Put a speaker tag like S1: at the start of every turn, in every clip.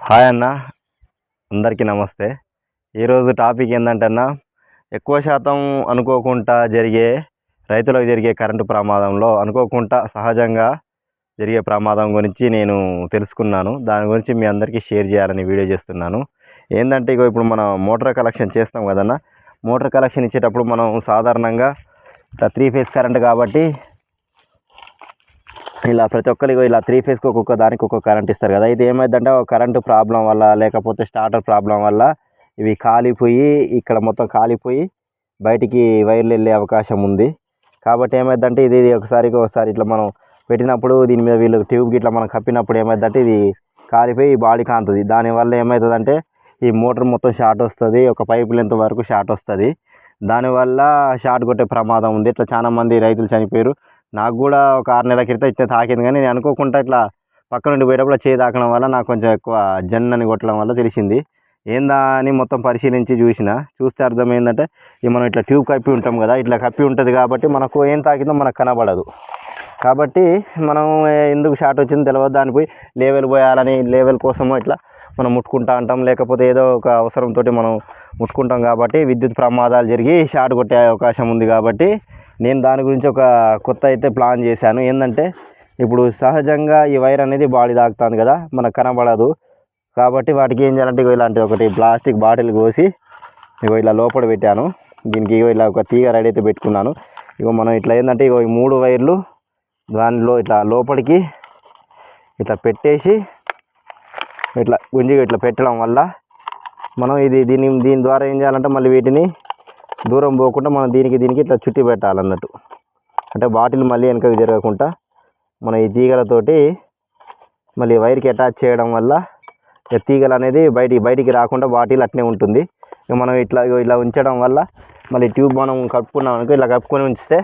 S1: Hi అన్న, అందరికీ నమస్తే. ఈరోజు టాపిక్ ఏంటంటే అన్న, ఎక్కువ శాతం అనుకోకుండా రైతులకు జరిగే కరెంటు ప్రమాదంలో అనుకోకుండా సహజంగా జరిగే ప్రమాదం గురించి నేను తెలుసుకున్నాను. దాని గురించి మీ అందరికీ షేర్ చేయాలని వీడియో చేస్తున్నాను. ఏంటంటే ఇప్పుడు మనం మోటార్ కలెక్షన్ చేస్తాం కదన్న, మోటార్ కలెక్షన్ ఇచ్చేటప్పుడు మనం సాధారణంగా 3 ఫేజ్ కరెంట్ కాబట్టి ఇలా ప్రతి ఒక్కరికి ఇలా 3 ఫేజ్కి ఒక్కొక్క దానికి ఒక్కొక్క కరెంట్ ఇస్తారు కదా. ఇది ఏమైందంటే కరెంటు ప్రాబ్లం వల్ల లేకపోతే స్టార్టర్ ప్రాబ్లం వల్ల ఇవి కాలిపోయి ఇక్కడ మొత్తం కాలిపోయి బయటికి వైర్లు వెళ్ళే అవకాశం ఉంది. కాబట్టి ఏమైందంటే ఇది ఒకసారి ఇట్లా మనం పెట్టినప్పుడు దీని మీద వీళ్ళు ట్యూబ్కి ఇట్లా మనం కప్పినప్పుడు ఏమైందంటే ఇది కాలిపోయి బాడీ కాంతుంది. దానివల్ల ఏమవుతుందంటే ఈ మోటార్ మొత్తం షార్ట్ వస్తుంది, ఒక పైపు లెంత్ వరకు షార్ట్ వస్తుంది. దానివల్ల షార్ట్ కొట్టే ప్రమాదం ఉంది. ఇట్లా చాలామంది రైతులు చనిపోయారు. నాకు కూడా ఒక 6 నెలల క్రితం ఇట్లా తాకింది, కానీ నేను అనుకోకుండా ఇట్లా పక్క నుండి పోయేటప్పుడు చేయి తాకడం వల్ల నాకు కొంచెం ఎక్కువ జన్నని కొట్టడం వల్ల తెలిసింది. ఏందా అని మొత్తం పరిశీలించి చూస్తే అర్థమైందంటే మనం ఇట్లా ట్యూబ్ కప్పి ఉంటాం కదా, ఇట్లా కప్పి ఉంటుంది కాబట్టి మనకు ఏం తాకిందో మనకు కనబడదు. కాబట్టి మనం ఎందుకు షార్ట్ వచ్చిందో తెలియదు. దాని పోయి లేవెల్ కోసమో ఇట్లా మనం ముట్టుకుంటా ఉంటాం, లేకపోతే ఏదో ఒక అవసరంతో మనం ముట్టుకుంటాం. కాబట్టి విద్యుత్ ప్రమాదాలు జరిగి షార్ట్ కొట్టే అవకాశం ఉంది. కాబట్టి నేను దాని గురించి ఒక కొత్త అయితే ప్లాన్ చేశాను. ఏంటంటే ఇప్పుడు సహజంగా ఈ వైర్ అనేది బాడీ తాకుతుంది కదా, మనకు కనబడదు. కాబట్టి వాటికి ఏం చేయాలంటే ఇలాంటి ఒకటి ప్లాస్టిక్ బాటిల్ కోసి ఇలా లోపల పెట్టాను. దీనికి ఇలా ఒక తీగ రెడీ అయితే పెట్టుకున్నాను. మనం ఇట్లా ఏంటంటే ఈ 3 వైర్లు దానిలో ఇట్లా లోపలికి ఇట్లా పెట్టేసి ఇట్లా గుంజిగా ఇట్లా పెట్టడం వల్ల మనం దీని ద్వారా ఏం చేయాలంటే మళ్ళీ వీటిని దూరం పోకుండా మనం దీనికి ఇట్లా చుట్టి పెట్టాలన్నట్టు. అంటే బాటిల్ మళ్ళీ వెనకకి జరగకుండా మనం ఈ తీగలతోటి మళ్ళీ వైర్కి అటాచ్ చేయడం వల్ల తీగలు అనేది బయటికి రాకుండా బాటిల్ అట్నే ఉంటుంది. మనం ఇలా ఉంచడం వల్ల మళ్ళీ ట్యూబ్ మనం కప్పుకున్నాం అనుకో, ఇలా కప్పుకొని ఉంచితే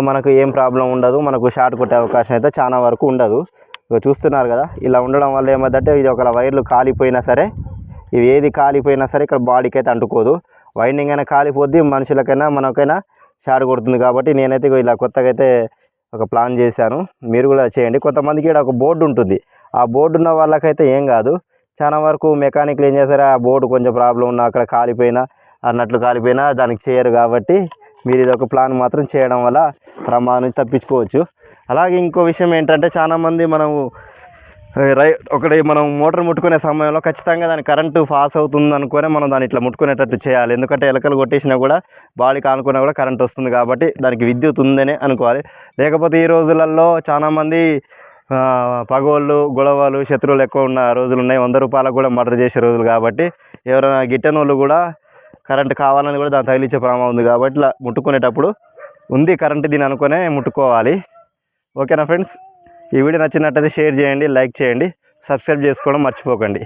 S1: మనకు ఏం ప్రాబ్లం ఉండదు. మనకు షార్ట్ కొట్టే అవకాశం అయితే చాలా వరకు ఉండదు. చూస్తున్నారు కదా, ఇలా ఉండడం వల్ల ఏమంటే ఇది ఒక వైర్లు కాలిపోయినా సరే, ఇవి ఏది కాలిపోయినా సరే ఇక్కడ బాడీకి అయితే అంటుకోదు. వైండింగ్ అయినా కాలిపోద్ది, మనుషులకైనా మనకైనా షార్ట్ కొడుతుంది. కాబట్టి నేనైతే ఇలా కొత్తగా అయితే ఒక ప్లాన్ చేశాను. మీరు కూడా చేయండి. కొంతమందికి ఇక్కడ ఒక బోర్డు ఉంటుంది, ఆ బోర్డు ఉన్న వాళ్ళకైతే ఏం కాదు. చాలా వరకు మెకానిక్లు ఏం చేస్తారు, ఆ బోర్డు కొంచెం ప్రాబ్లం ఉన్నా అక్కడ కాలిపోయినా దానికి చేయరు. కాబట్టి మీరు ఇది ఒక ప్లాన్ మాత్రం చేయడం వల్ల ప్రమాదం నుంచి తప్పించుకోవచ్చు. అలాగే ఇంకో విషయం ఏంటంటే, చాలామంది మనం మోటార్ ముట్టుకునే సమయంలో ఖచ్చితంగా దాని కరెంటు పాస్ అవుతుంది అనుకునే మనం దాన్ని ఇట్లా ముట్టుకునేటట్టు చేయాలి. ఎందుకంటే ఎలకలు కొట్టేసినా కూడా బాడీకి ఆనుకున్నా కూడా కరెంట్ వస్తుంది. కాబట్టి దానికి విద్యుత్ ఉందనే అనుకోవాలి. లేకపోతే ఈ రోజులలో చాలామంది పగోళ్ళు, గొడవలు, శత్రువులు ఎక్కువ ఉన్న రోజులు ఉన్నాయి. 100 రూపాయలకు కూడా మర్డర్ చేసే రోజులు. కాబట్టి ఎవరైనా గిట్టని వాళ్ళు కూడా కరెంట్ కావాలని కూడా దాన్ని తగిలించే ప్రమాదం ఉంది. కాబట్టి ఇట్లా ముట్టుకునేటప్పుడు ఉంది కరెంట్ దీని అనుకునే ముట్టుకోవాలి. ఓకేనా ఫ్రెండ్స్? ఈ వీడియో నచ్చినట్టయితే షేర్ చేయండి, లైక్ చేయండి, సబ్స్క్రైబ్ చేసుకోవడం మర్చిపోకండి.